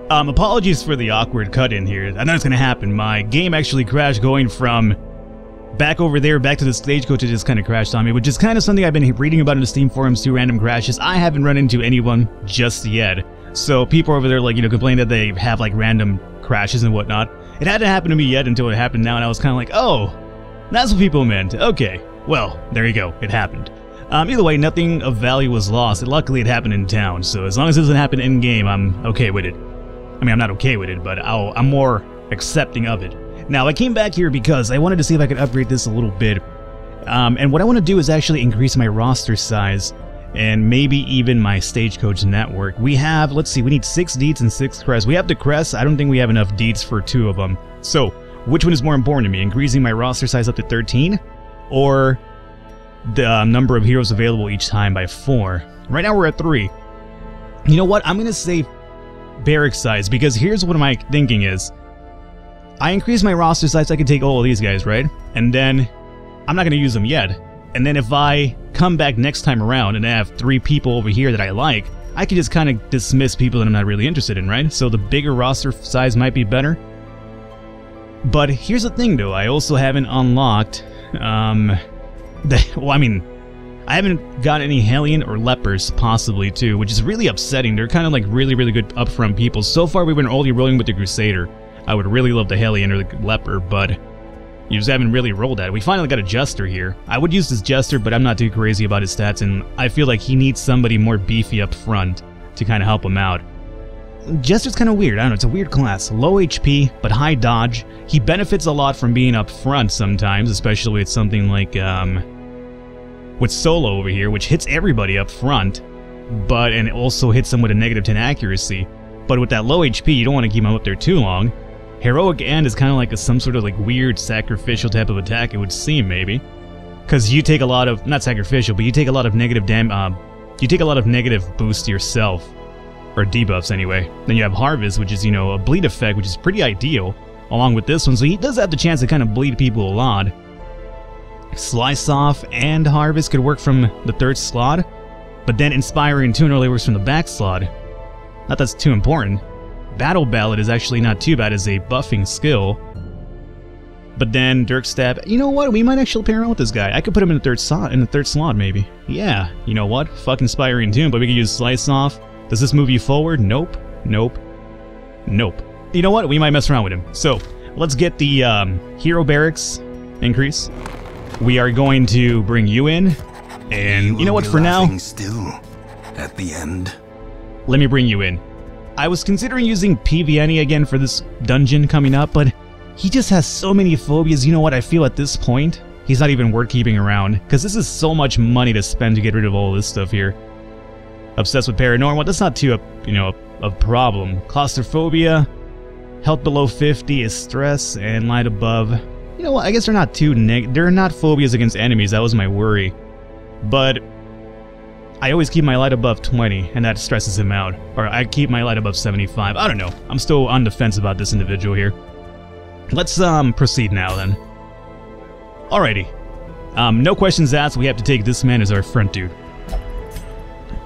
Apologies for the awkward cut in here. I know it's gonna happen. My game actually crashed going from back over there, back to the stagecoach. It just kind of crashed on me, which is kind of something I've been reading about in the Steam forums too, random crashes. I haven't run into anyone just yet. So people over there, like, you know, complain that they have, like, random crashes and whatnot. It hadn't happened to me yet until it happened now, and I was kind of like, oh, that's what people meant. Okay, well, there you go. It happened. Either way, nothing of value was lost. Luckily, it happened in town, so as long as it doesn't happen in-game, I'm okay with it. I mean, I'm not okay with it, but I'm more accepting of it. Now, I came back here because I wanted to see if I could upgrade this a little bit. And what I want to do is actually increase my roster size and maybe even my stagecoach network. We have, let's see, we need 6 deets and 6 crests. We have the crests. I don't think we have enough deets for 2 of them. So, which one is more important to me? Increasing my roster size up to 13 or the number of heroes available each time by 4? Right now we're at 3. You know what? I'm going to say barrack size, because here's what my thinking is. I increase my roster size, I can take all of these guys, right? And then I'm not going to use them yet. And then if I come back next time around and I have 3 people over here that I like, I can just kind of dismiss people that I'm not really interested in, right? So the bigger roster size might be better. But here's the thing though, I also haven't unlocked, well, I mean, I haven't got any Hellion or Lepers, possibly, too, which is really upsetting. They're kind of like really, really good upfront people. So far, we've been only rolling with the Crusader. I would really love the Hellion or the Leper, but you just haven't really rolled that. We finally got a Jester here. I would use this Jester, but I'm not too crazy about his stats, and I feel like he needs somebody more beefy up front to kind of help him out. Jester's kind of weird. I don't know, it's a weird class. Low HP, but high dodge. He benefits a lot from being up front sometimes, especially with something like, with Solo over here, which hits everybody up front, and it also hits them with a -10 accuracy. But with that low HP, you don't want to keep him up there too long. Heroic End is kind of like some sort of like weird sacrificial type of attack, it would seem, maybe. Because you take a lot of, not sacrificial, but you take a lot of negative you take a lot of negative boost to yourself. Or debuffs, anyway. Then you have Harvest, which is, you know, a bleed effect, which is pretty ideal, along with this one, so he does have the chance to kind of bleed people a lot. Slice Off and Harvest could work from the 3rd slot, but then Inspiring Tune only works from the back slot. Not that's too important. Battle Ballad is actually not too bad as a buffing skill. But then Dirk Stab, you know what? We might actually pair around with this guy. I could put him in the 3rd slot, maybe. Yeah, you know what? Fuck Inspiring Tune, but we could use Slice Off. Does this move you forward? Nope. Nope. Nope. You know what? We might mess around with him. So, let's get the hero barracks increase. We are going to bring you in. And you know what, for now, still at the end. Let me bring you in. I was considering using PVNE again for this dungeon coming up, but he just has so many phobias. You know what, I feel at this point, he's not even worth keeping around, because this is so much money to spend to get rid of all this stuff here. Obsessed with paranoia, well, that's not too, you know, a problem. Claustrophobia, health below 50 is stress, and light above. You know what, I guess they're not too they're not phobias against enemies, that was my worry. But I always keep my light above 20, and that stresses him out. Or I keep my light above 75. I don't know. I'm still on the fence about this individual here. Let's proceed now then. Alrighty. No questions asked. We have to take this man as our front dude.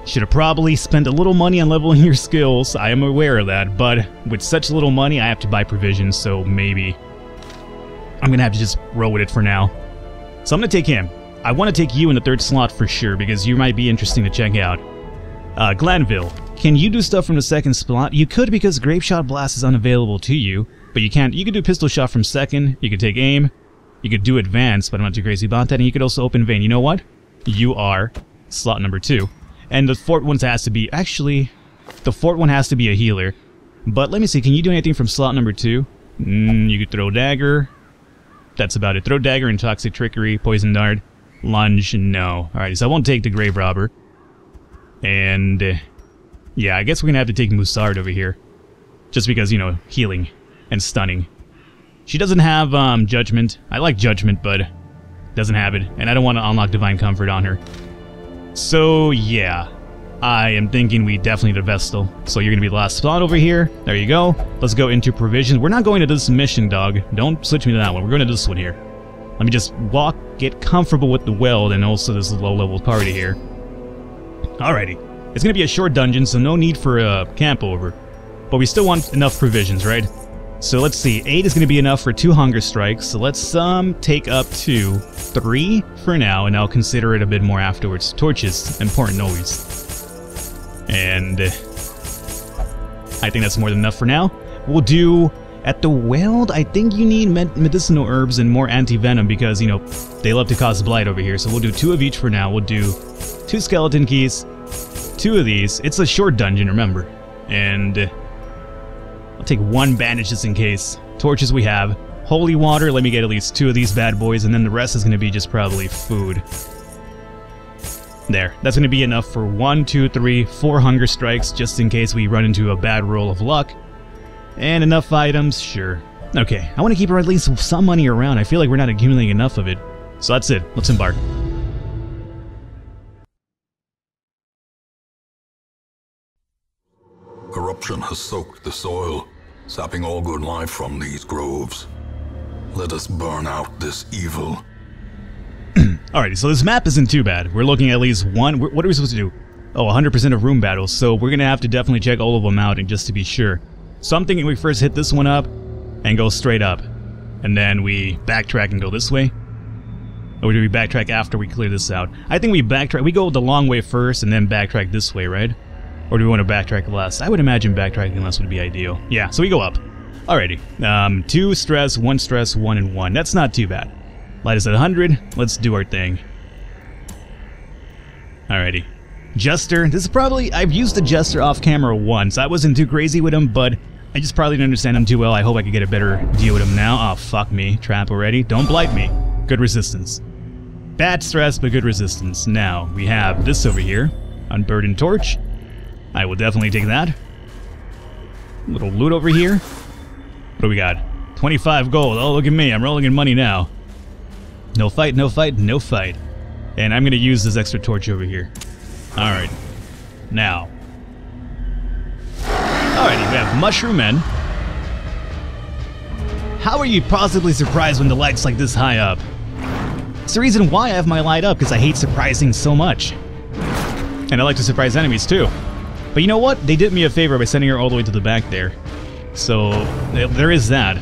Should have probably spent a little money on leveling your skills. I am aware of that, but with such little money, I have to buy provisions, so maybe I'm gonna have to just roll with it for now. So I'm gonna take him. I want to take you in the 3rd slot for sure, because you might be interesting to check out. Glanville, can you do stuff from the 2nd slot? You could, because Grape Shot Blast is unavailable to you, but you can't. You could do Pistol Shot from 2nd, you could take Aim, you could do Advance, but I'm not too crazy about that, and you could also open Vein. You know what? You are slot number 2. And the 4th one has to be, actually, the 4th one has to be a healer. But let me see, can you do anything from slot number 2? You could throw Dagger. That's about it. Throw Dagger and Toxic Trickery, Poison Dart. Lunge, no. Alright, so I won't take the Grave Robber. And, yeah, I guess we're gonna have to take Musard over here. Just because, you know, healing and stunning. She doesn't have, Judgment. I like Judgment, but doesn't have it. And I don't want to unlock Divine Comfort on her. So, yeah. I am thinking we definitely need a Vestal. So you're gonna be the last spot over here. There you go. Let's go into Provisions. We're not going to this mission, dog. Don't switch me to that one. We're going to this one here. Let me just walk, get comfortable with the weld, and also this low-level party here. Alrighty. It's gonna be a short dungeon, so no need for a camp over. But we still want enough provisions, right? So let's see, 8 is going to be enough for 2 hunger strikes, so let's take up to 3 for now, and I'll consider it a bit more afterwards. Torches, important always. And I think that's more than enough for now. We'll do, at the weld, I think you need medicinal herbs and more anti-venom because, you know, they love to cause blight over here, so we'll do 2 of each for now. We'll do 2 skeleton keys, 2 of these. It's a short dungeon, remember. And I'll take 1 bandage just in case. Torches we have. Holy water, let me get at least 2 of these bad boys, and then the rest is going to be just probably food. There. That's going to be enough for 1, 2, 3, 4 hunger strikes, just in case we run into a bad roll of luck. And enough items, sure. Okay, I want to keep at least some money around. I feel like we're not accumulating enough of it. So that's it. Let's embark. Corruption has soaked the soil, sapping all good life from these groves. Let us burn out this evil. Alrighty, so this map isn't too bad. We're looking at least one. What are we supposed to do? Oh, 100% of room battles. So we're going to have to definitely check all of them out and just to be sure. So I'm thinking we first hit this one up and go straight up. And then we backtrack and go this way. Or do we backtrack after we clear this out? I think we backtrack. We go the long way first and then backtrack this way, right? Or do we want to backtrack less? I would imagine backtracking less would be ideal. Yeah, so we go up. Alrighty. 2 stress, 1 stress, 1 and 1. That's not too bad. Light is at 100. Let's do our thing. Alrighty. Jester. This is probably... I've used the Jester off camera once. I wasn't too crazy with him, but I just probably didn't understand him too well. I hope I could get a better deal with him now. Oh, fuck me. Trap already. Don't blight me. Good resistance. Bad stress, but good resistance. Now, we have this over here. Unburdened Torch. I will definitely take that. Little loot over here. What do we got? 25 gold. Oh, look at me. I'm rolling in money now. No fight, no fight, no fight. And I'm going to use this extra torch over here. Alright. Now. Alrighty, we have Mushroom Men. How are you possibly surprised when the light's like this high up? It's the reason why I have my light up, because I hate surprising so much. And I like to surprise enemies too. But you know what? They did me a favor by sending her all the way to the back there. So, there is that.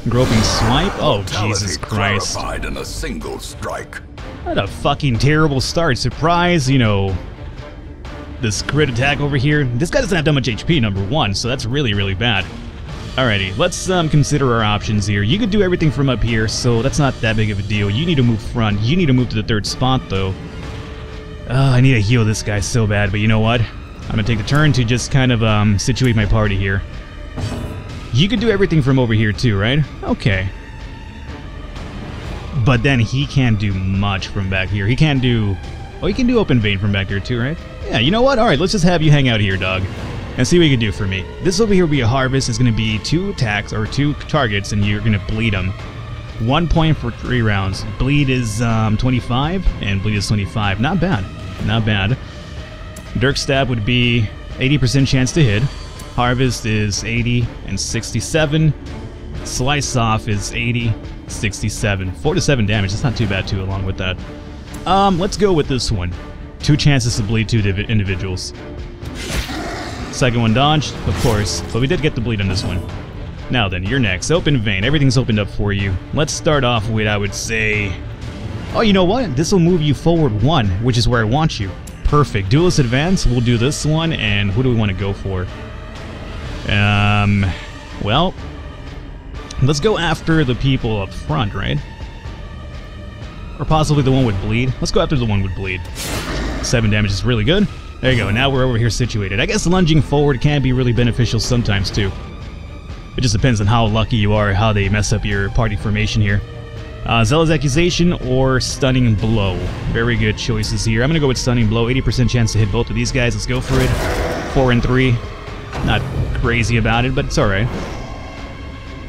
Groping Swipe? Oh, Jesus Christ. Clarified in a single strike. What a fucking terrible start. Surprise, you know, this crit attack over here. This guy doesn't have that much HP, number 1, so that's really, really bad. Alrighty, let's consider our options here. You could do everything from up here, so that's not that big of a deal. You need to move front. You need to move to the 3rd spot, though. I need to heal this guy so bad, but you know what? I'm gonna take the turn to just kind of situate my party here. You could do everything from over here too, right? Okay. But then he can't do much from back here. He can't do... Oh, he can do Open Vein from back here too, right? Yeah, you know what? Alright, let's just have you hang out here, dog. And see what you can do for me. This over here will be a harvest. It's going to be 2 attacks, or 2 targets, and you're going to bleed them. 1 point for 3 rounds. Bleed is 25, and bleed is 25. Not bad. Not bad. Dirk Stab would be 80% chance to hit. Harvest is 80 and 67. Slice Off is 80, 67. 4 to 7 damage. That's not too bad too, along with that. Let's go with this one. 2 chances to bleed 2 individuals. Second one dodged, of course, but we did get the bleed on this one. Now then, you're next. Open Vein. Everything's opened up for you. Let's start off with, I would say... Oh, you know what? This will move you forward 1, which is where I want you. Perfect. Duelist Advance, we'll do this one, and who do we want to go for? Well, let's go after the people up front, right? Or possibly the one with bleed. Let's go after the one with bleed. 7 damage is really good. There you go, now we're over here situated. I guess lunging forward can be really beneficial sometimes too. It just depends on how lucky you are, how they mess up your party formation here. Zealous Accusation or Stunning Blow. Very good choices here. I'm gonna go with Stunning Blow. 80% chance to hit both of these guys. Let's go for it. 4 and 3. Not crazy about it, but it's alright.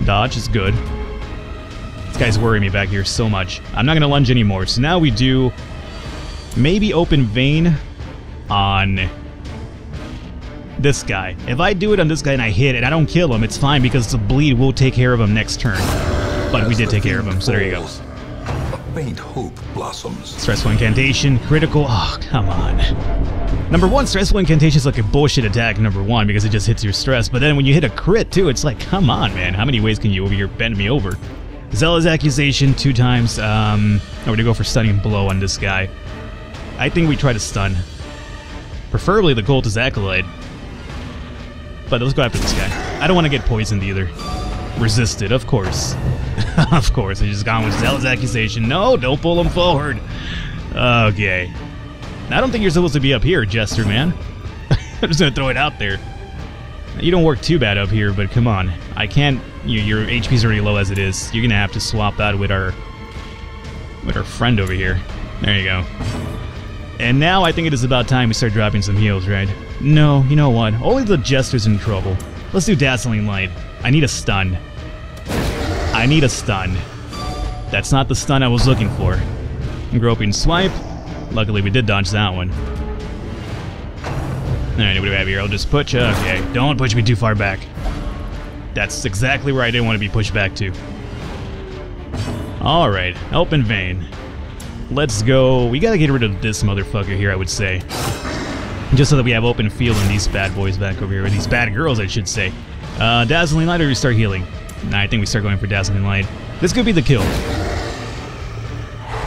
Dodge is good. This guy's worrying me back here so much. I'm not gonna lunge anymore. So now we do maybe Open Vein on this guy. If I do it on this guy and I hit and I don't kill him, it's fine because the bleed will take care of him next turn. But we did take care of him, so there you go. A faint hope blossoms. Stressful incantation, critical. Oh, come on. Number one, stressful incantation is like a bullshit attack, number one, because it just hits your stress. But then when you hit a crit, too, it's like, come on, man. How many ways can you over here bend me over? Zealous accusation 2 times. We're gonna go for stunning blow on this guy. I think we try to stun. Preferably the cultist acolyte. But let's go after this guy. I don't want to get poisoned either. Resisted, of course. Of course, I just gone with zealous accusation. No, don't pull him forward. Okay. I don't think you're supposed to be up here, Jester, man. I'm just gonna throw it out there. You don't work too bad up here, but come on. I can't... Your HP's already low as it is. You're gonna have to swap that with our friend over here. There you go. And now I think it is about time we start dropping some heals, right? No, you know what? Only the Jester's in trouble. Let's do Dazzling Light. I need a stun. I need a stun. That's not the stun I was looking for. Groping Swipe. Luckily we did dodge that one. Alright, what do we have here? I'll just push. Okay, don't push me too far back. That's exactly where I didn't want to be pushed back to. Alright, Open Vein. Let's go. We gotta get rid of this motherfucker here, I would say. Just so that we have open field on these bad boys back over here. Or these bad girls, I should say. Dazzling Light, or we start healing? Nah, I think we start going for Dazzling Light. This could be the kill.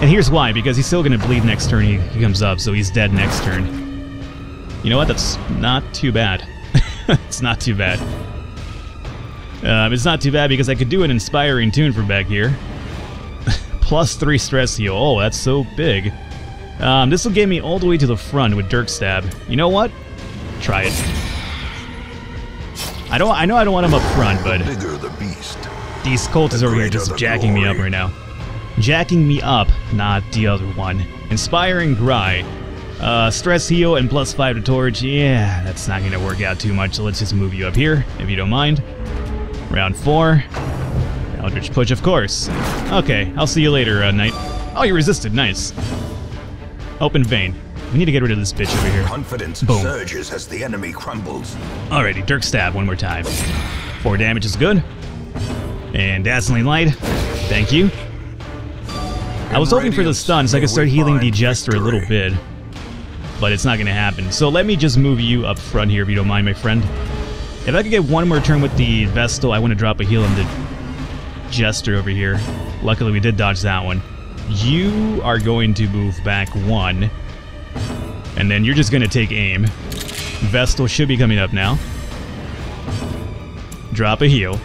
And here's why, because he's still gonna bleed next turn he comes up, so he's dead next turn. You know what? That's not too bad. It's not too bad. It's not too bad because I could do an inspiring tune from back here. Plus 3 stress heal. Oh, that's so big. This will get me all the way to the front with Dirk Stab. You know what? Try it. I know I don't want him up front, but Bigger the beast, these cultists over here just jacking me up right now. Jacking me up, not the other one. Inspiring Gry. Stress heal and plus 5 to torch. Yeah, that's not gonna work out too much, so let's just move you up here, if you don't mind. Round 4. Eldritch Push, of course. Okay, I'll see you later, Knight. Oh, you resisted, nice. Open Vein. We need to get rid of this bitch over here. Confidence Boom. surges as the enemy crumbles. Alrighty, Dirk Stab one more time. 4 damage is good. And Dazzling Light. Thank you. I was hoping for the stun so I could start healing the Jester a little bit. But it's not going to happen. So let me just move you up front here if you don't mind, my friend. If I could get one more turn with the Vestal, I want to drop a heal on the Jester over here. Luckily we did dodge that one. You are going to move back 1. And then you're just going to take aim. Vestal should be coming up now. Drop a heal.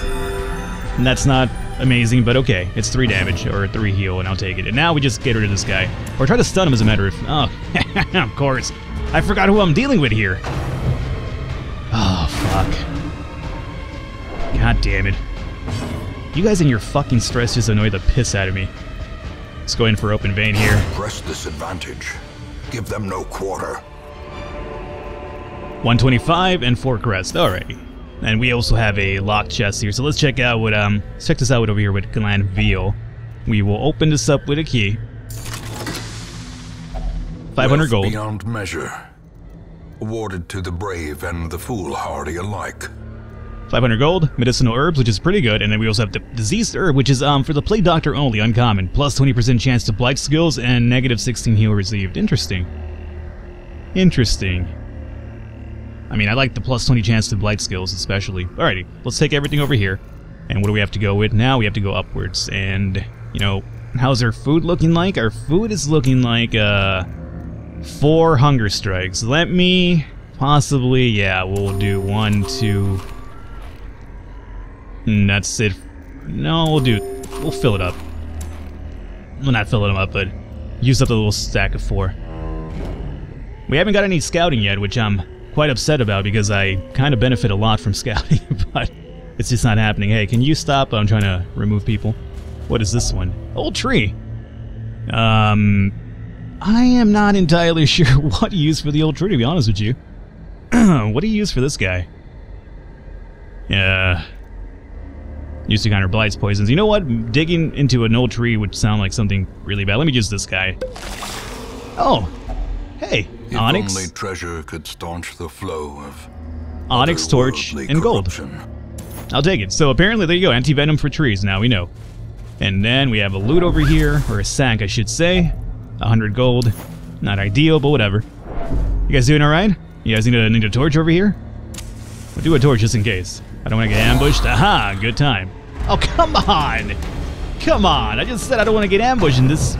And that's not amazing, but okay. It's 3 damage, or 3 heal, and I'll take it. And now we just get rid of this guy. Or try to stun him as a matter of... Oh, of course. I forgot who I'm dealing with here. Oh, fuck. God damn it. You guys and your fucking stress just annoy the piss out of me. Let's go in for Open Vein here. Press this advantage. Give them no quarter. 125 and 4 crest. Alrighty. And we also have a locked chest here, so let's check out what let's check this out over here with Gland Veal. We will open this up with a key. 500 gold. Beyond measure. Awarded to the brave and the foolhardy alike. 500 gold, medicinal herbs, which is pretty good, and then we also have the diseased herb, which is for the Plague Doctor only, uncommon. Plus 20% chance to blight skills and negative 16 heal received. Interesting. Interesting. I mean, I like the plus 20 chance to blight skills, especially. Alrighty, let's take everything over here. And what do we have to go with? Now we have to go upwards. And, you know, how's our food looking like? Our food is looking like, 4 hunger strikes. Let me possibly, yeah, we'll do 1, 2... that's it. No, we'll fill it up. Well, not fill it up, but use up the little stack of 4. We haven't got any scouting yet, which I'm quite upset about because I kind of benefit a lot from scouting, but it's just not happening. Hey, can you stop? I'm trying to remove people. What is this one? Old tree. I am not entirely sure what to use for the old tree, to be honest with you. What do you use for this guy? Used to counter blights, poisons. You know what? Digging into an old tree would sound like something really bad. Let me use this guy. Oh, hey, If Onyx. only treasure could staunch the flow of Onyx, torch, otherworldly and gold. corruption. I'll take it. So apparently, there you go. Anti-venom for trees. Now we know. And then we have a loot over here, or a sack I should say. 100 gold. Not ideal, but whatever. You guys doing alright? You guys need a torch over here? We'll do a torch just in case. I don't want to get ambushed. Aha! Good time. Oh, come on! Come on! I just said I don't want to get ambushed, and this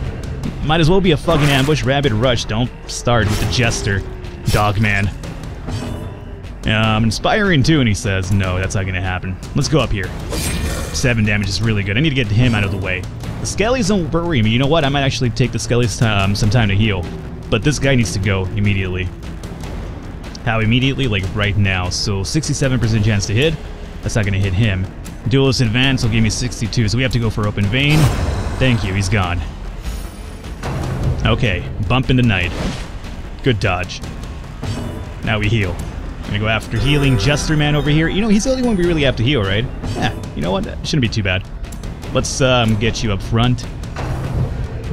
might as well be a fucking ambush. Rabid Rush. Don't start with the Jester, Dogman. Inspiring too, and he says, no, that's not gonna happen. Let's go up here. 7 damage is really good. I need to get him out of the way. The Skellies don't worry me. You know what? I might actually take the Skellies some time to heal. But this guy needs to go immediately. How immediately? Like right now. So 67% chance to hit. That's not gonna hit him. Duelist Advance will give me 62, so we have to go for Open Vein. Thank you, he's gone. Okay, Bump in the Night. Good dodge. Now we heal. Gonna go after healing Jester Man over here. You know, he's the only one we really have to heal, right? Yeah, you know what? That shouldn't be too bad. Let's get you up front.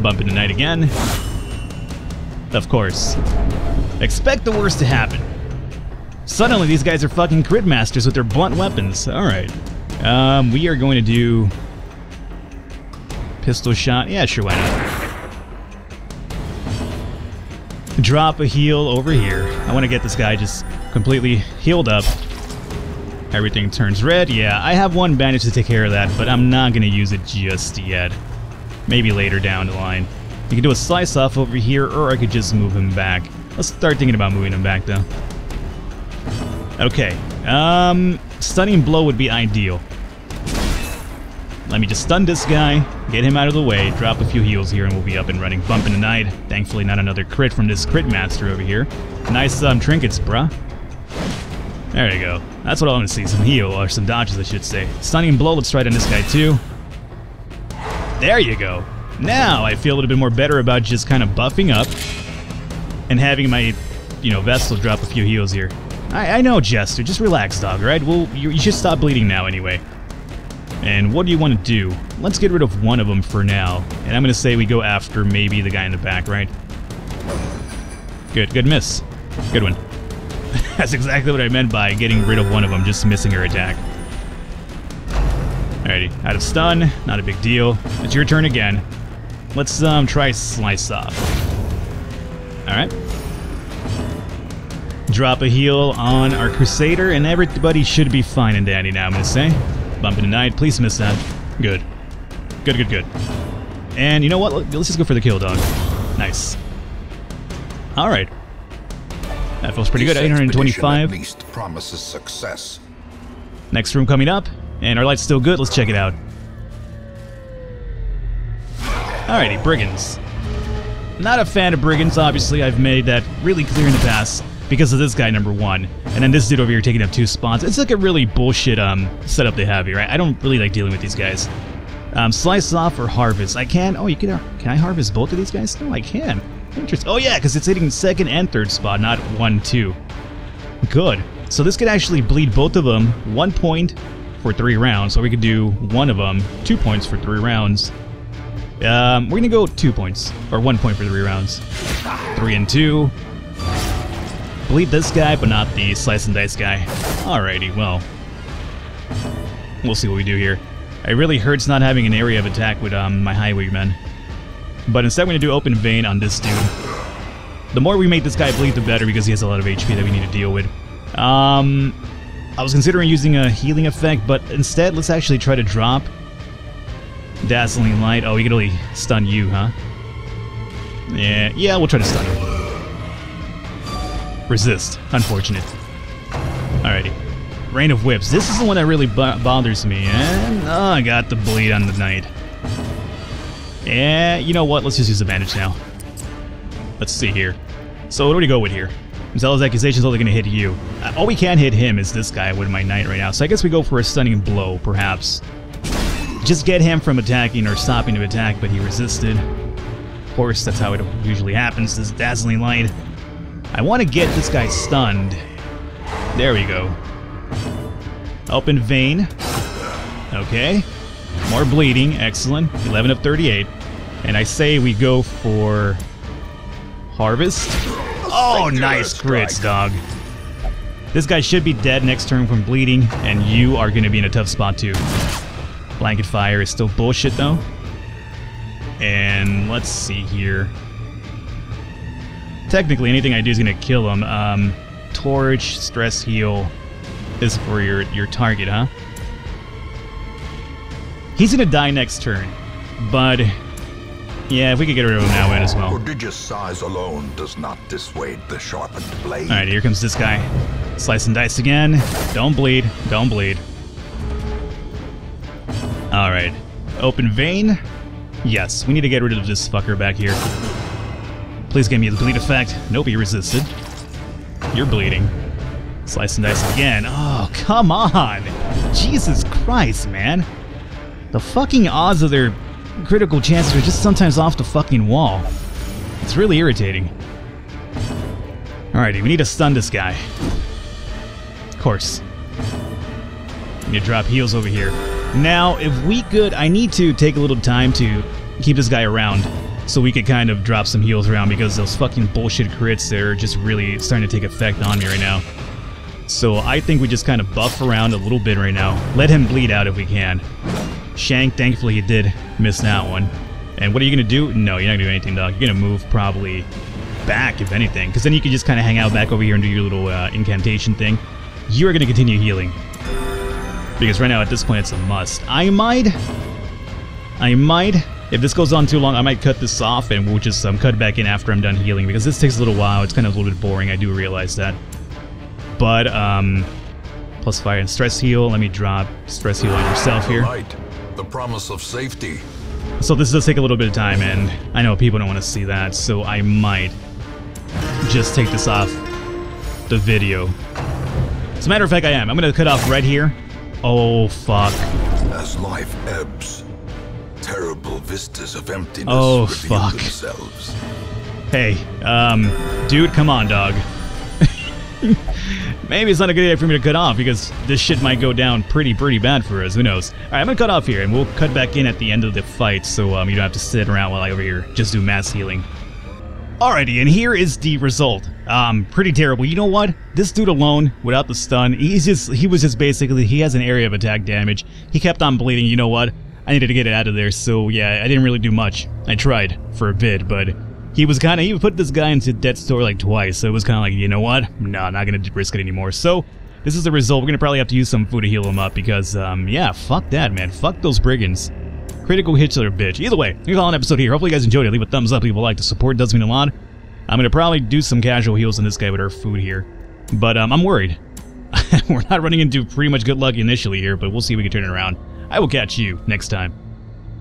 Bump in the Night again. Of course. Expect the worst to happen. Suddenly, these guys are fucking crit masters with their blunt weapons. Alright. We are going to do... Pistol shot. Yeah, sure, why not? Drop a heal over here. I want to get this guy just completely healed up. Everything turns red. Yeah, I have one bandage to take care of that, but I'm not going to use it just yet. Maybe later down the line. You can do a slice off over here, or I could just move him back. Let's start thinking about moving him back, though. Okay. Stunning blow would be ideal. Let me just stun this guy, get him out of the way, drop a few heals here, and we'll be up and running. Bump in the Night. Thankfully, not another crit from this crit master over here. Nice trinkets, bruh. There you go. That's what I want to see. Some heal, or some dodges, I should say. Stunning blow. Let's try it on this guy too. There you go. Now I feel a little bit more better about just kind of buffing up and having my, Vestal drop a few heals here. I know, Jester. Just relax, dog, right? Well, you should stop bleeding now anyway. And what do you want to do? Let's get rid of one of them for now. And I'm going to say we go after maybe the guy in the back, right? Good miss. Good one. That's exactly what I meant by getting rid of one of them, just missing her attack. Alrighty, out of stun, not a big deal. It's your turn again. Let's try slice off. Alright. Drop a heal on our Crusader, and everybody should be fine and dandy now, I'm gonna say. Bump in the Night, please miss that. Good. Good. And you know what? Let's just go for the kill, dog. Nice. Alright. That feels pretty good. 825. At least promises success. Next room coming up, and our light's still good. Let's check it out. Alrighty, Brigands. Not a fan of Brigands, obviously. I've made that really clear in the past because of this guy, number one. And then this dude over here taking up 2 spots. It's like a really bullshit setup they have here, right? I don't really like dealing with these guys. Slice off or harvest. I can. Oh, can I harvest both of these guys? No, I can. Interesting. Oh yeah, because it's hitting 2nd and 3rd spot, not 1, 2. Good. So this could actually bleed both of them 1 point for 3 rounds, or we could do one of them 2 points for 3 rounds. We're gonna go 2 points, or 1 point for 3 rounds. 3 and 2. Bleed this guy, but not the slice and dice guy. Alrighty, well, we'll see what we do here. It really hurts not having an area of attack with my highwaymen. But instead we're going to do Open Vein on this dude. The more we make this guy bleed, the better, because he has a lot of HP that we need to deal with. I was considering using a healing effect, but instead let's actually try to drop Dazzling Light. Oh, we can only stun you, huh? Yeah, we'll try to stun him. Resist. Unfortunate. Alrighty. Rain of Whips. This is the one that really bothers me. And I got the bleed on the Knight. Yeah, you know what? Let's just use the bandage now. Let's see here. So what do we go with here? Zealous Accusation's only going to hit you. All we can hit him is this guy with my Knight right now. So I guess we go for a Stunning Blow, perhaps. Just get him from attacking or stopping to attack, but he resisted. Of course, that's how it usually happens, this Dazzling Light. I want to get this guy stunned. There we go. Open Vein. Okay. More bleeding. Excellent. 11 of 38. And I say we go for Harvest. Oh, nice crits, dog. This guy should be dead next turn from bleeding, and you are going to be in a tough spot too. Blanket Fire is still bullshit though. And let's see here. Technically, anything I do is going to kill him. Torch, stress heal is for your target, huh? He's going to die next turn. But, yeah, if we could get rid of him now, win as well. Prodigious size alone does not dissuade the sharpened blade. Alright, here comes this guy. Slice and dice again. Don't bleed. Don't bleed. Alright. Open vein. Yes, we need to get rid of this fucker back here. Please give me the bleed effect. Nope, he resisted. You're bleeding. Slice and dice again. Oh, come on! Jesus Christ, man. The fucking odds of their critical chances are just sometimes off the fucking wall. It's really irritating. Alrighty, we need to stun this guy. Of course. We need to drop heals over here. Now, if we could, I need to take a little time to keep this guy around so we could kind of drop some heals around because those fucking bullshit crits, they're just really starting to take effect on me right now. So I think we just kind of buff around a little bit right now. Let him bleed out if we can. Shank, thankfully he did miss that one. And what are you going to do? No, you're not going to do anything, dog. You're going to move probably back, if anything. Because then you can just kind of hang out back over here and do your little incantation thing. You are going to continue healing. Because right now, at this point, it's a must. I might, if this goes on too long, I might cut this off and we'll just cut back in after I'm done healing. Because this takes a little while. It's kind of a little bit boring. I do realize that. But, plus fire and stress heal. Let me drop stress heal on yourself here. The promise of safety. So this does take a little bit of time, and I know people don't want to see that, so I might just take this off the video. As a matter of fact, I am. I'm going to cut off right here. Oh, fuck. As life ebbs, terrible vistas of emptiness fuck. reveal themselves. Hey, dude, come on, dog. Maybe it's not a good idea for me to cut off because this shit might go down pretty bad for us. Who knows? Alright, I'm gonna cut off here and we'll cut back in at the end of the fight so you don't have to sit around while I over here just do mass healing. Alrighty, and here is the result. Pretty terrible. You know what? This dude alone, without the stun, he was just basically, he has an area of attack damage. He kept on bleeding. You know what? I needed to get it out of there, so yeah, I didn't really do much. I tried for a bit, but he put this guy into death's door like twice, so it was kind of like, you know what? No, I'm not going to risk it anymore. So, this is the result. We're going to probably have to use some food to heal him up because, yeah, fuck that, man. Fuck those brigands. Critical hits are a bitch. Either way, we'll call an episode here. Hopefully you guys enjoyed it. Leave a thumbs up, leave a like. The support does mean a lot. I'm going to probably do some casual heals on this guy with our food here. But, I'm worried. We're not running into pretty much good luck initially here, but we'll see if we can turn it around. I will catch you next time.